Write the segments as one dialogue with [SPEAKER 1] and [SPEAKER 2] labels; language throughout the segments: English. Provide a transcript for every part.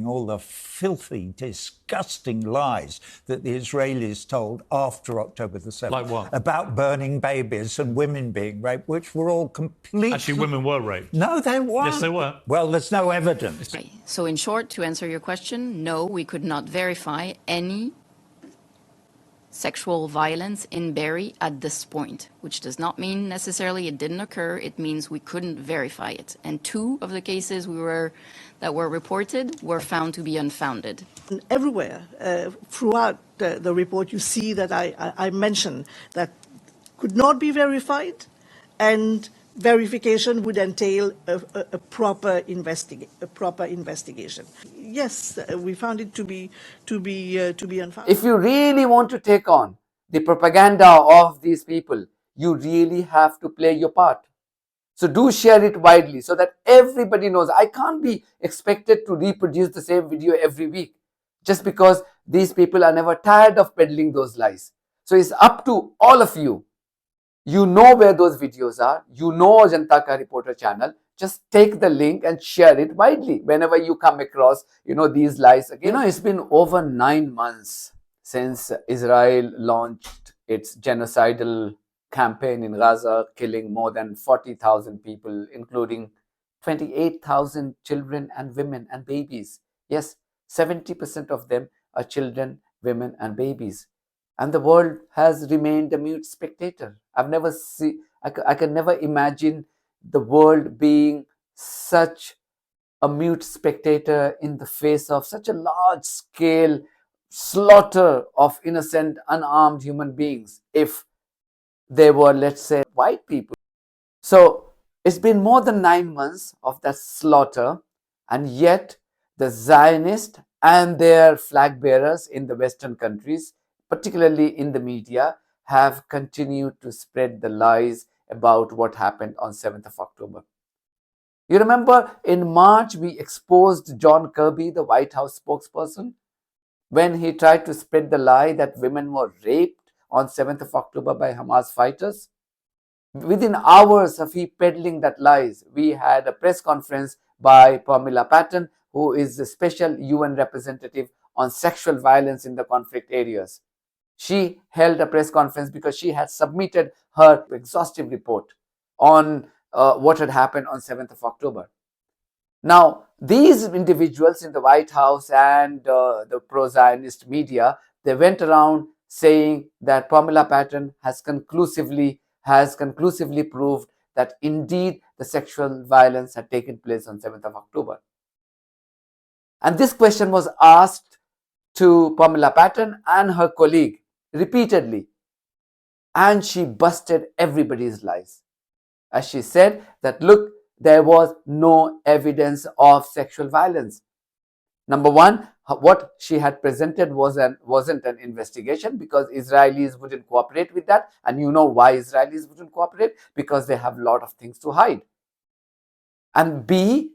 [SPEAKER 1] all the filthy, disgusting lies that the Israelis told after October the 7th.
[SPEAKER 2] Like what?
[SPEAKER 1] About burning babies and women being raped, which were all completely...
[SPEAKER 2] Actually, women were raped.
[SPEAKER 1] No, they weren't.
[SPEAKER 2] Yes, they were.
[SPEAKER 1] Well, there's no evidence.
[SPEAKER 3] So in short, to answer your question, no, we could not verify any sexual violence in Berry at this point, which does not mean necessarily it didn't occur. It means we couldn't verify it. And 2 of the cases that were reported were found to be unfounded.
[SPEAKER 4] Everywhere, throughout the report, you see that I mentioned that could not be verified, and verification would entail a proper investigation. Yes, we found it to be unfounded.
[SPEAKER 5] If you really want to take on the propaganda of these people, you really have to play your part. So do share it widely so that everybody knows. I can't be expected to reproduce the same video every week just because these people are never tired of peddling those lies. So it's up to all of you. You know where those videos are. You know Janta Ka Reporter channel. Just take the link and share it widely whenever you come across, these lies again. It's been over 9 months since Israel launched its genocidal campaign in Gaza, killing more than 40,000 people, including 28,000 children and women and babies. Yes, 70% of them are children, women and babies. And the world has remained a mute spectator. I can never imagine the world being such a mute spectator in the face of such a large-scale slaughter of innocent, unarmed human beings if they were, let's say, white people. So it's been more than 9 months of that slaughter, and yet the Zionists and their flag bearers in the Western countries, particularly in the media, have continued to spread the lies about what happened on 7th of October. You remember in March, we exposed John Kirby, the White House spokesperson, when he tried to spread the lie that women were raped on 7th of October by Hamas fighters. Within hours of he peddling that lies, we had a press conference by Pamela Patton, who is the special UN representative on sexual violence in the conflict areas. She held a press conference because she had submitted her exhaustive report on what had happened on 7th of October. Now, these individuals in the White House and the pro-Zionist media, they went around saying that Pamela Patton has conclusively proved that indeed the sexual violence had taken place on 7th of October. And this question was asked to Pamela Patton and her colleague repeatedly, and she busted everybody's lies. As she said that, look, there was no evidence of sexual violence. Number one, what she had presented wasn't an investigation, because Israelis wouldn't cooperate with that. And you know why Israelis wouldn't cooperate? Because they have a lot of things to hide. And B,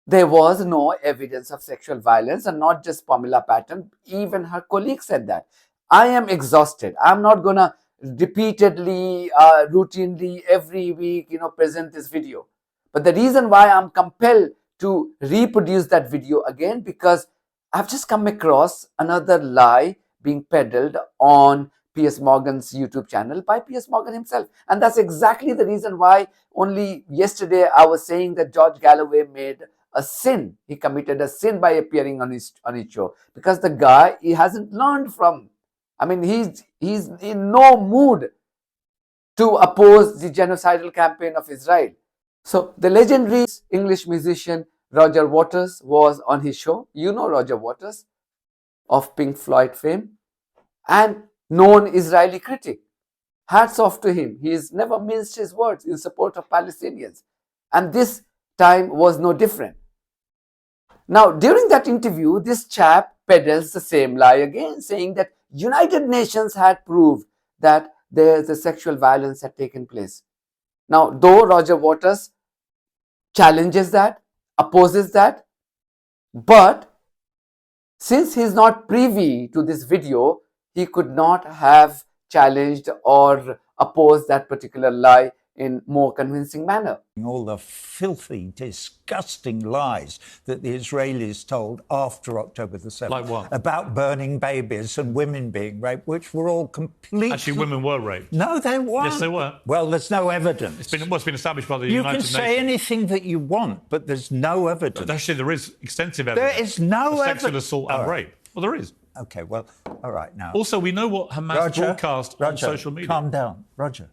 [SPEAKER 5] there was no evidence of sexual violence, and not just Pamela Patton, even her colleagues said that. I am exhausted. I'm not going to repeatedly, routinely, every week, present this video. But the reason why I'm compelled to reproduce that video again, because I've just come across another lie being peddled on Piers Morgan's YouTube channel by Piers Morgan himself. And that's exactly the reason why only yesterday I was saying that George Galloway made a sin. He committed a sin by appearing on his show, because the guy, he hasn't learned from. He's in no mood to oppose the genocidal campaign of Israel. So the legendary English musician Roger Waters was on his show. You know Roger Waters of Pink Floyd fame and known Israeli critic. Hats off to him. He has never minced his words in support of Palestinians. And this time was no different. Now, during that interview, this chap peddles the same lie again, saying that United Nations had proved that the sexual violence had taken place. Now, though Roger Waters challenges that, opposes that, but since he's not privy to this video, he could not have challenged or opposed that particular lie in more convincing manner.
[SPEAKER 1] All the filthy, disgusting lies that the Israelis told after October the 7th.
[SPEAKER 2] Like what?
[SPEAKER 1] About burning babies and women being raped, which were all complete...
[SPEAKER 2] Actually, women were raped.
[SPEAKER 1] No, they weren't.
[SPEAKER 2] Yes, they were.
[SPEAKER 1] Well, there's no evidence.
[SPEAKER 2] It's been established by the
[SPEAKER 1] You
[SPEAKER 2] United
[SPEAKER 1] can
[SPEAKER 2] Nations.
[SPEAKER 1] say anything that you want, but there's no evidence.
[SPEAKER 2] Actually, there is extensive evidence.
[SPEAKER 1] There is no
[SPEAKER 2] of
[SPEAKER 1] evidence.
[SPEAKER 2] sexual assault and rape. Well, there is.
[SPEAKER 1] OK, well, all right, now...
[SPEAKER 2] Also, we know what Hamas broadcast on social media.
[SPEAKER 1] Calm down. Roger,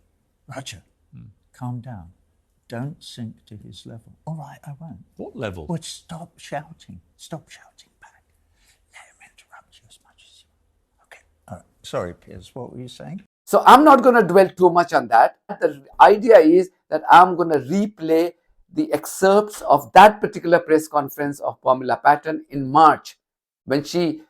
[SPEAKER 1] calm down. Don't sink to his level. All right, I won't.
[SPEAKER 2] What level?
[SPEAKER 1] Well, stop shouting. Stop shouting back. Let him interrupt you as much as you want. OK, all right. Sorry, Piers, what were you saying?
[SPEAKER 5] So I'm not going to dwell too much on that. The idea is that I'm going to replay the excerpts of that particular press conference of Pamela Patton in March, when she,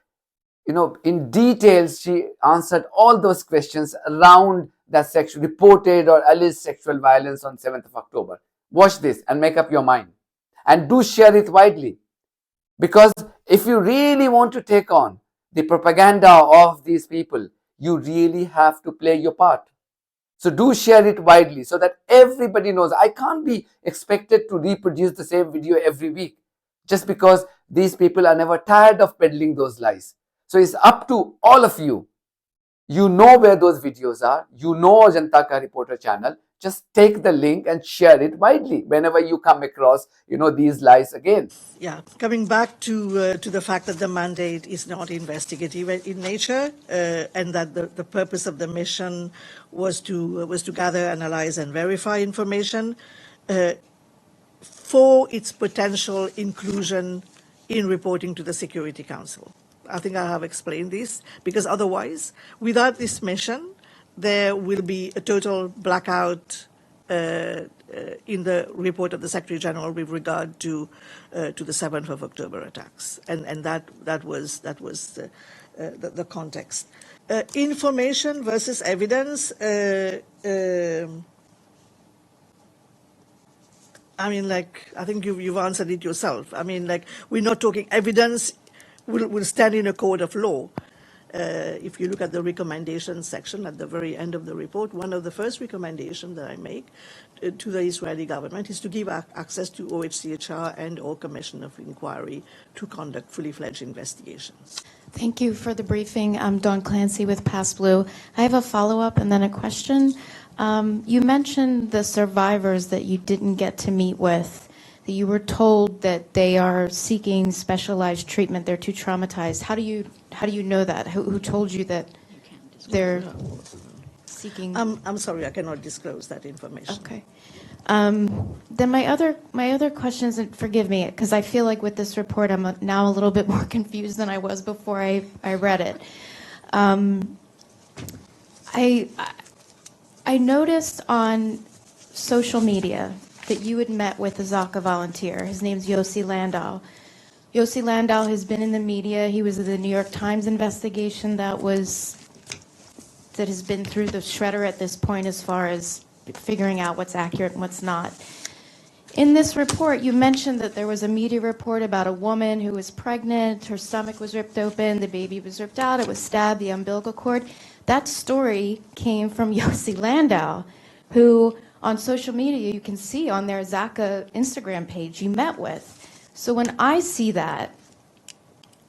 [SPEAKER 5] in details, she answered all those questions around that reported or alleged sexual violence on 7th of October. Watch this and make up your mind. And do share it widely. Because if you really want to take on the propaganda of these people, you really have to play your part. So do share it widely so that everybody knows. I can't be expected to reproduce the same video every week just because these people are never tired of peddling those lies. So it's up to all of you. You know where those videos are. You know Janta Ka Reporter channel. Just take the link and share it widely whenever you come across, these lies again.
[SPEAKER 4] Yeah, coming back to the fact that the mandate is not investigative in nature, and that the purpose of the mission was to gather, analyze, and verify information for its potential inclusion in reporting to the Security Council. I think I have explained this, because otherwise, without this mission, there will be a total blackout in the report of the Secretary General with regard to the 7th of October attacks, and that was the context. Information versus evidence. I think you've answered it yourself. We're not talking evidence. Will stand in a court of law. If you look at the recommendation section at the very end of the report, one of the first recommendations that I make to the Israeli government is to give access to OHCHR and or Commission of Inquiry to conduct fully fledged investigations.
[SPEAKER 6] Thank you for the briefing. I'm Dawn Clancy with Pass Blue. I have a follow-up and then a question. You mentioned the survivors that you didn't get to meet with. That you were told that they are seeking specialized treatment. They're too traumatized. How do you know that? Who told you that they're seeking?
[SPEAKER 4] I'm sorry, I cannot disclose that information.
[SPEAKER 6] Okay. Then my other questions, and forgive me, because I feel like with this report I'm now a little bit more confused than I was before I read it. I noticed on social media that you had met with a Zaka volunteer. His name's Yossi Landau. Yossi Landau has been in the media. He was in the New York Times investigation that has been through the shredder at this point as far as figuring out what's accurate and what's not. In this report, you mentioned that there was a media report about a woman who was pregnant, her stomach was ripped open, the baby was ripped out, it was stabbed, the umbilical cord. That story came from Yossi Landau, who on social media, you can see on their Zaka Instagram page you met with. So when I see that,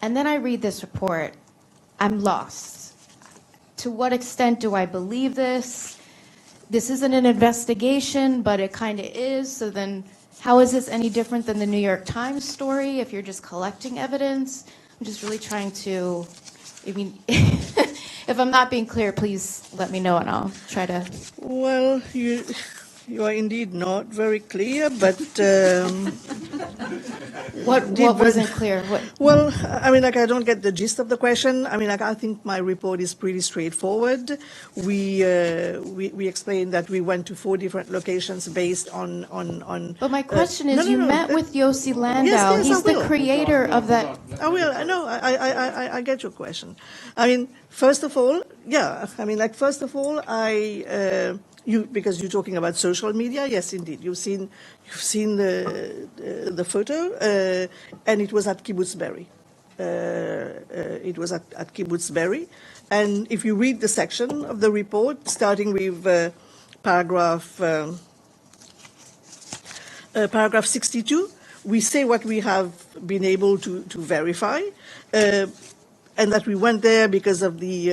[SPEAKER 6] and then I read this report, I'm lost. To what extent do I believe this? This isn't an investigation, but it kind of is. So then how is this any different than the New York Times story if you're just collecting evidence? I'm just really trying to, if I'm not being clear, please let me know and I'll try to.
[SPEAKER 4] Well, you are indeed not very clear, but
[SPEAKER 6] what wasn't clear?
[SPEAKER 4] Well, I don't get the gist of the question. I think my report is pretty straightforward. We explained that we went to 4 different locations based on.
[SPEAKER 6] But my question is, you met with Yossi Landau.
[SPEAKER 4] Yes,
[SPEAKER 6] he's the creator of that.
[SPEAKER 4] I will. No, I get your question. First of all, because you're talking about social media, yes, indeed. You've seen the photo, and it was at Kibbutz Be'eri. It was at Kibbutz Be'eri, and if you read the section of the report, starting with paragraph paragraph 62, we say what we have been able to verify, and that we went there because of the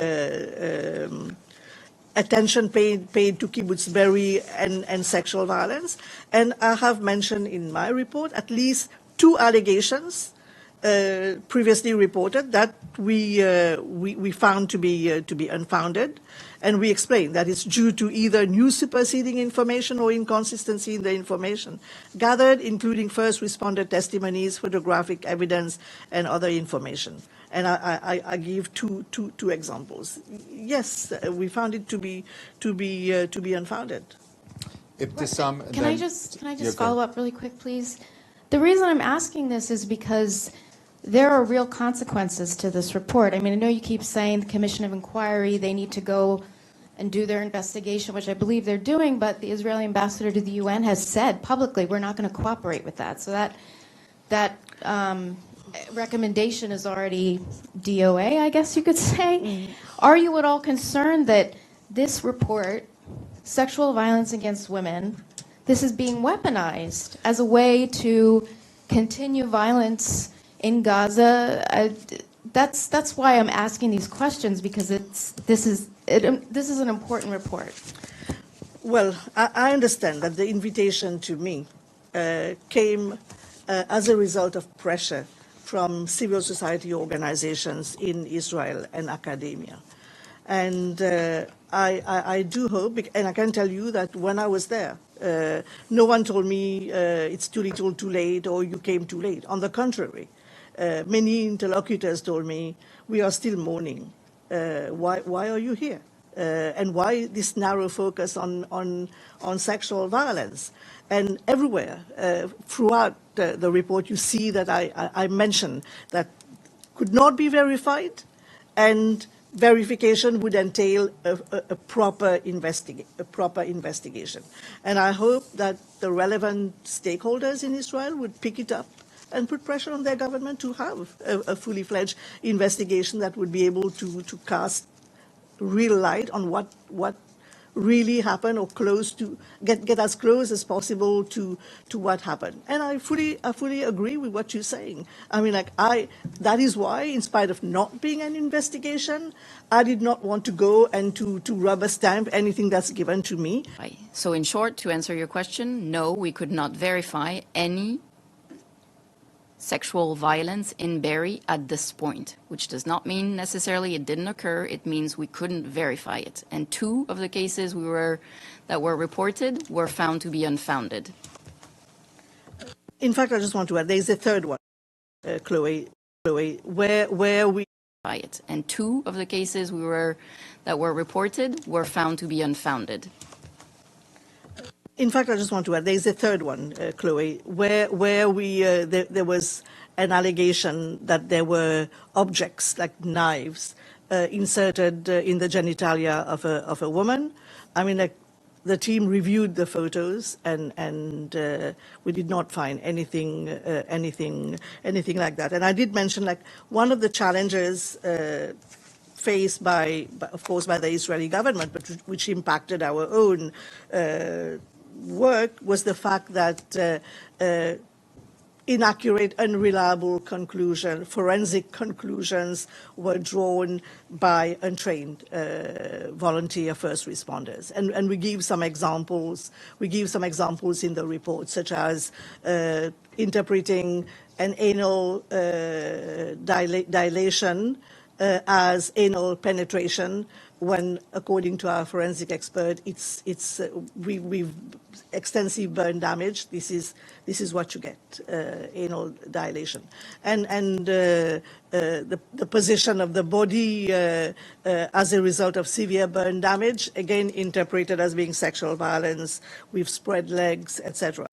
[SPEAKER 4] attention paid to kibbutz Be'eri and sexual violence. And I have mentioned in my report at least 2 allegations previously reported that we found to be unfounded, and we explained that it's due to either new superseding information or inconsistency in the information gathered, including first responder testimonies, photographic evidence, and other information. And I give two examples. Yes, we found it to be unfounded.
[SPEAKER 6] Can I just follow up really quick, please? The reason I'm asking this is because there are real consequences to this report. I mean, I know you keep saying the Commission of Inquiry, they need to go and do their investigation, which I believe they're doing, but the Israeli ambassador to the UN has said publicly, we're not going to cooperate with that. So that recommendation is already DOA, I guess you could say. Mm-hmm. Are you at all concerned that this report, sexual violence against women, this is being weaponized as a way to continue violence in Gaza? That's why I'm asking these questions, because this is an important report.
[SPEAKER 4] Well, I understand that the invitation to me came as a result of pressure from civil society organizations in Israel and academia. And I do hope, and I can tell you that when I was there, no one told me it's too little, too late, or you came too late. On the contrary, many interlocutors told me, we are still mourning. Why are you here? And why this narrow focus on sexual violence? And everywhere, throughout the report, you see that I mentioned that could not be verified, and verification would entail a proper investigation. And I hope that the relevant stakeholders in Israel would pick it up and put pressure on their government to have a fully fledged investigation that would be able to cast real light on what really happened, or close to get as close as possible to what happened. And I fully agree with what you're saying. I mean, that is why, in spite of not being an investigation, I did not want to go and to rubber stamp anything that's given to me.
[SPEAKER 3] So in short, to answer your question, no, we could not verify any sexual violence in Be'eri at this point, which does not mean necessarily it didn't occur. It means we couldn't verify it. And 2 of the cases that were reported were found to be unfounded.
[SPEAKER 4] In fact, I just want to add, there's a third one, Chloe, where we...
[SPEAKER 3] And 2 of the cases that were reported were found to be unfounded.
[SPEAKER 4] In fact, I just want to add, there's a third one, Chloe, where there was an allegation that there were objects like knives inserted in the genitalia of a woman. I mean, the team reviewed the photos, and we did not find anything like that. And I did mention, like, one of the challenges faced of course, by the Israeli government, but which impacted our own work, was the fact that inaccurate, unreliable forensic conclusions were drawn by untrained volunteer first responders. And we give some examples. We give some examples in the report, such as interpreting an anal dilation as anal penetration, when, according to our forensic expert, we've extensive burn damage. This is what you get, anal dilation, and the position of the body as a result of severe burn damage, again interpreted as being sexual violence. We've spread legs, etc.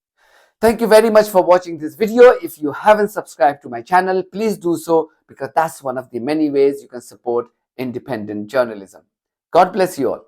[SPEAKER 5] Thank you very much for watching this video. If you haven't subscribed to my channel, please do so, because that's one of the many ways you can support independent journalism. God bless you all.